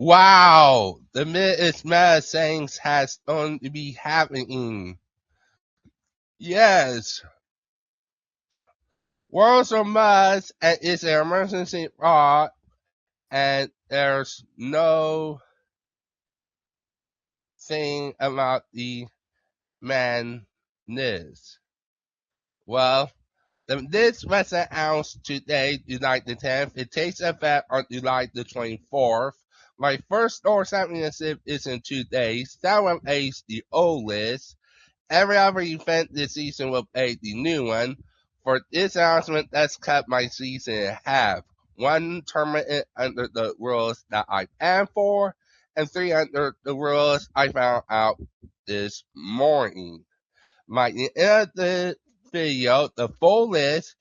Wow, the Midwest Mad Sayings has going to be happening. Yes, Worlds are must and it's an emergency rod, and there's no thing about the madness. Well, this was announced today, July the 10th. It takes effect on July the 24th. My first store championship is in 2 days. That one plays the old list. Every other event this season will play the new one. For this announcement, let's cut my season in half. One tournament under the rules that I planned for, and three under the rules I found out this morning. By the end of the video, the full list,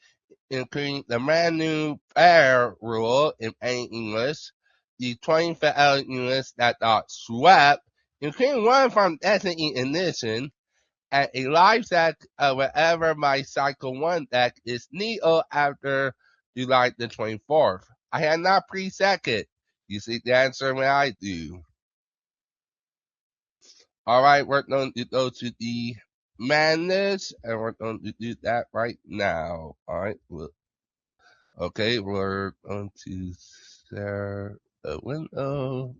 including the brand new fair rule in plain English, the 20 units that got swept, including one from Destiny Edition, and a live deck of whatever my Cycle 1 deck is Neo after July the 24th. I had not preset it. You see the answer when I do. Alright, we're going to go to the madness, and we're going to do that right now. Alright, okay, we're going to share the window.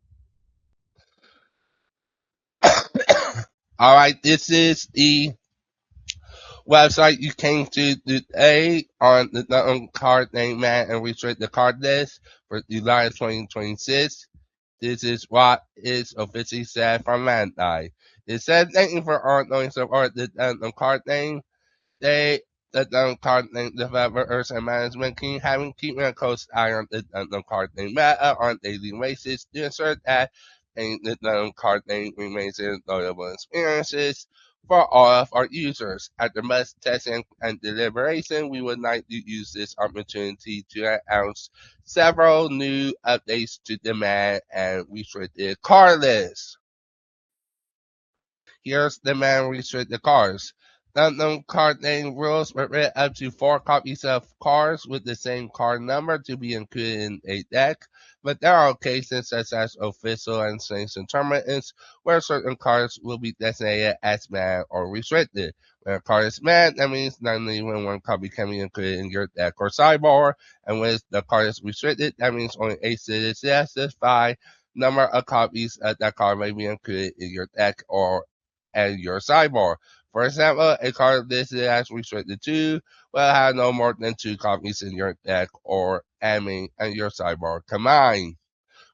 Alright, this is the website you came to today on the Gundam Card Game Man and restrict the card list for July 2026. This is what is officially said from Bandai. It says thank you for ongoing support the Gundam Card Game. The Gundam Card Game developers and management team having keeping a close eye on the Gundam Card Game meta on daily basis to ensure that the Gundam Card Game remains enjoyable experiences for all of our users. After much testing and deliberation, we would like to use this opportunity to announce several new updates to the man and restricted card list. Here's the man restricted cards. Gundam card name rules permit up to 4 copies of cards with the same card number to be included in a deck, but there are occasions such as official and sanctioned tournaments where certain cards will be designated as banned or restricted. When a card is banned, that means not only when one copy can be included in your deck or sideboard, and when the card is restricted, that means only a specified number of copies of that card may be included in your deck or and your sideboard. For example, a card listed as restricted 2 will have no more than 2 copies in your deck or admin and your sideboard combined.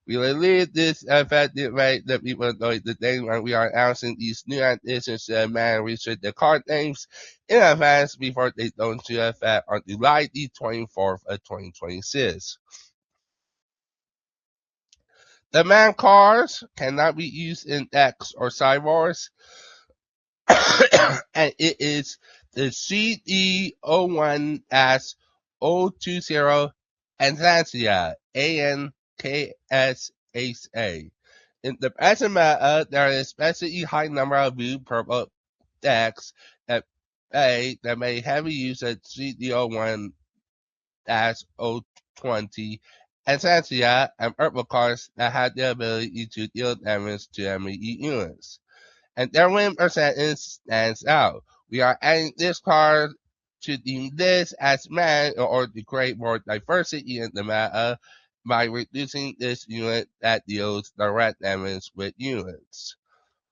We will leave this effective way that people know the day when we are announcing these new additions to the man restricted card names in advance before they go into effect on July the 24th of 2026. The man cards cannot be used in decks or sideboards. And it is the CD01-020 Anksha, ANKSHA. In the present meta, there is especially high number of blue purple decks that may heavily use a CD01-020 Anksha and purple cards that have the ability to deal damage to enemy units, and their win percentage stands out. We are adding this card to the list as man in order to create more diversity in the meta by reducing this unit that deals direct damage with units.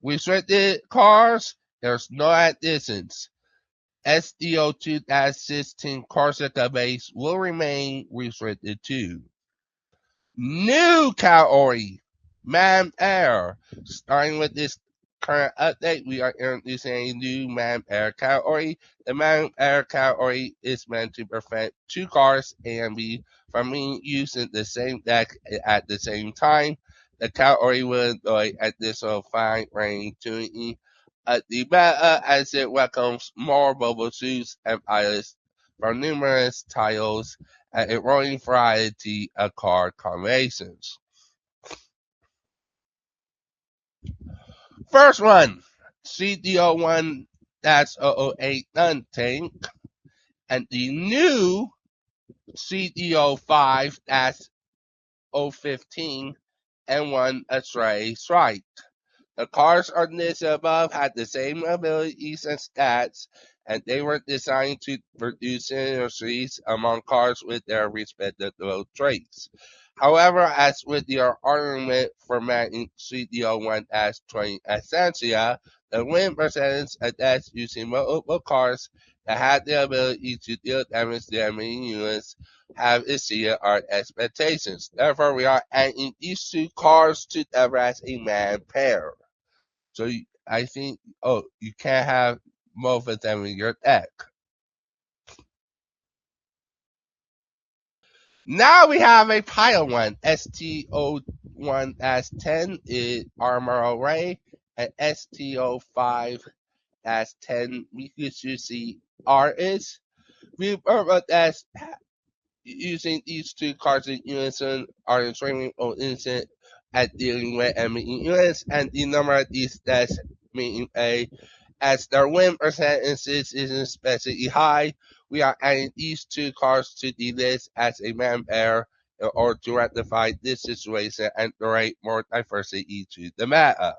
Restricted cards, there's no additions. SDO2-16 Corsica base will remain restricted too. New category, Man Air. Starting with this current update, we are introducing a new Man Air category. The Man Air category is meant to prevent 2 cards A and B from being used in the same deck at the same time. The category will enjoy additional fine range tuning at the meta as it welcomes more mobile suits and pilots from numerous titles and a growing variety of card combinations. First one, CDO1-008 Tank, and the new CDO5-015 and one astray strike. The cards on this above had the same abilities and stats, and they were designed to produce synergies among cards with their respective traits. However, as with your argument for making CDO1 as 20 Essentia, the win percentage attached using multiple cards that had the ability to deal damage to enemy units have exceeded our expectations. Therefore, we are adding these two cards together as a man pair. So I think, you can't have both of them in your deck. Now we have a pile one. STO1 as 10 is Armor Array, and STO5 as 10 Mikusushi R is. We as using these two cards in unison are extremely innocent at dealing with enemy units, and the number of these stats meaning a as their win percentages isn't especially high. We are adding these two cards to the list as a man pair in order to rectify this situation and create more diversity to the meta.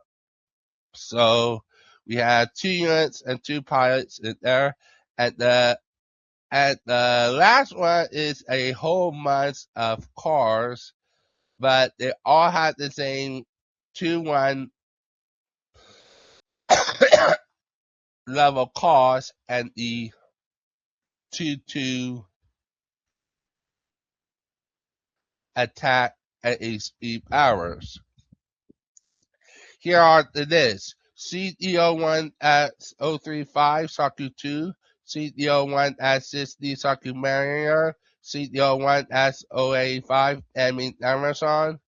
So we have 2 units and 2 pilots in there. And the last one is a whole bunch of cars, but they all have the same 2-1 level cost and the 2-2 attack at HP powers. Here are the lists. CDO1 at 035, Saku 2. CDO1 at 60, Saku Marrier. CDO1 at 085, Emin Amazon.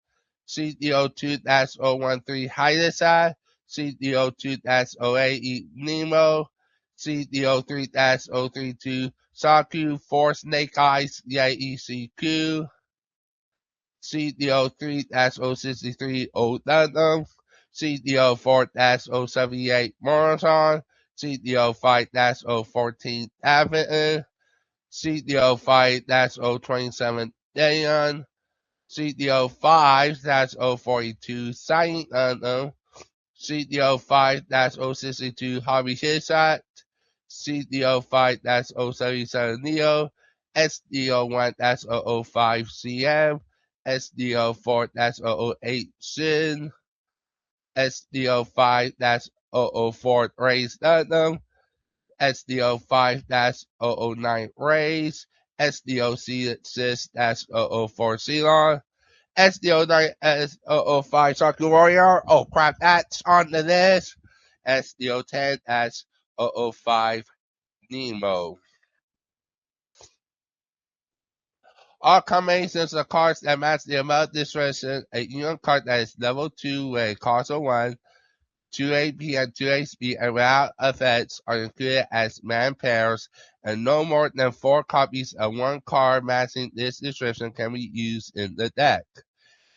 CDO2 013, Hydesai. CDO2 088, Nemo. CDO3 032, Saku 4, Snake Eyes, ECQ. CDO3-063 Gundam, CDO4-078 Marathon, CDO5-014 Avenue, CDO5-027 Dayon, CDO5-042 Silent Gundam, CDO5-062 Hobby Hitsat, CDO5-077 Neo, SDO1-005 CM, SDO4-008 Shin, SDO5-004 Raise Gundam, SDO5-009 Raise, SDO6-004 Ceylon, SDO9-005 Saku Warrior. Oh crap, that's on the list. SDO10-005 Nemo. All combinations of cards that match the amount discretion, a union card that is level 2 with a cost of 1, 2 AP and 2 HP, and without effects are included as man pairs, and no more than 4 copies of one card matching this description can be used in the deck.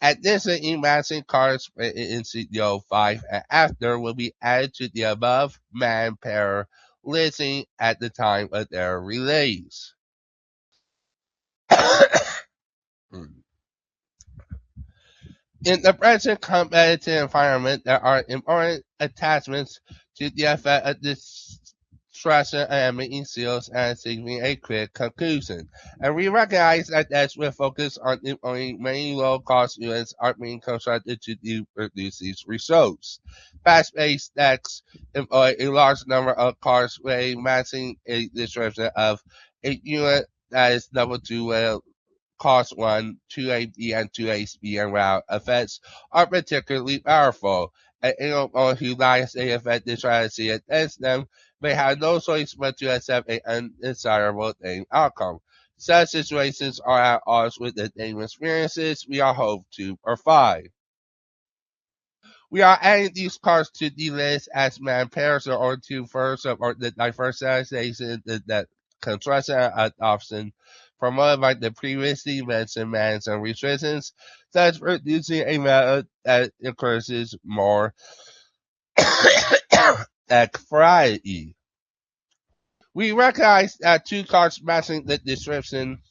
Additionally, matching cards in CDO5 and after will be added to the above man pair listing at the time of their release. In the present competitive environment, there are important attachments to the effect of destruction and making seals and seeking a quick conclusion. And we recognize that as we focus on implementing many low-cost units are being constructed to produce these results. Fast-paced decks employ a large number of cards with matching a description of a unit that is level 2 with cost 1, 2 AP and 2 HP and route effects are particularly powerful, and anyone who likes a effective strategy against them may have no choice but to accept an undesirable game outcome. Such situations are at odds with the game experiences we are hoped to provide. We are adding these cards to the list as man pairs or to further support the diversification that construction adoption promoted by the previously mentioned bans and restrictions, thus producing a method that encourages more deck variety. We recognize that 2 cards matching the description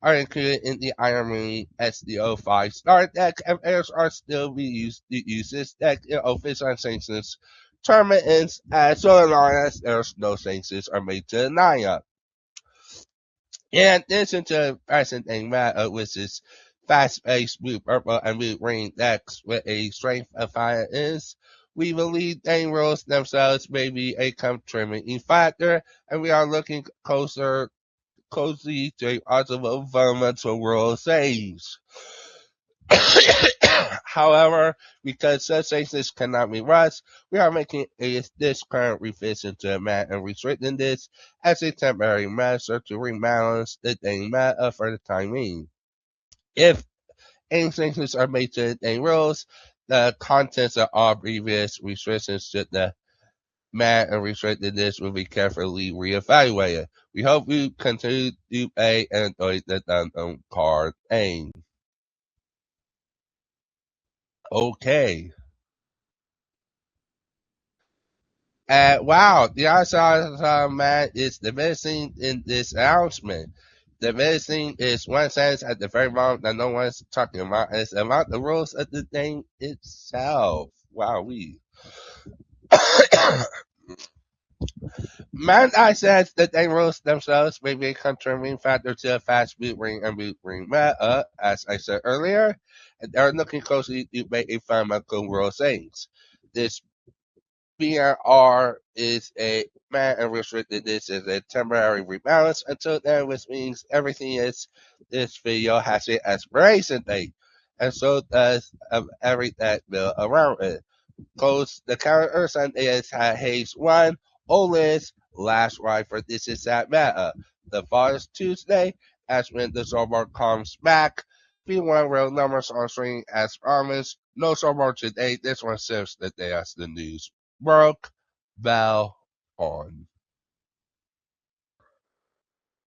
are included in the Iron Man SDO5 Star deck, and players are still be used to use this deck in official sanctions tournaments, as so long as there's no sanctions are made to deny it. In addition to present day meta, which is fast-paced blue, purple, and blue green decks with a strength of fire is, we believe game rules themselves may be a contributing factor, and we are looking closely to possible fundamental rule saves. However, because such cases cannot be rushed, we are making this current revision to the meta and restricting this as a temporary measure to rebalance the game meta for the time being. If any changes are made to the game rules, the contents of all previous restrictions to the meta and restricted this will be carefully reevaluated. We hope you continue to play and enjoy the Gundam Card Game. Okay. Wow, the outside man is the best thing in this announcement. The best thing is one sentence at the very moment that no one's talking about. It's about the rules of the thing itself. Wow, we. Bandai says that they rules themselves may be a contributing factor to a fast boot ring and boot ring meta, as I said earlier, and they're looking closely to make a fundamental rule things. This BRR is a man and restricted. This is a temporary rebalance until then, which means everything is this video has an expiration date, and so does everything built around it. Close the characters and is Haze 1, OLIS, last ride for this is that meta. The fall is Tuesday, as when the scoreboard comes back. P1 real numbers on screen as promised. No scoreboard today. This one serves the day as the news broke. Bell on.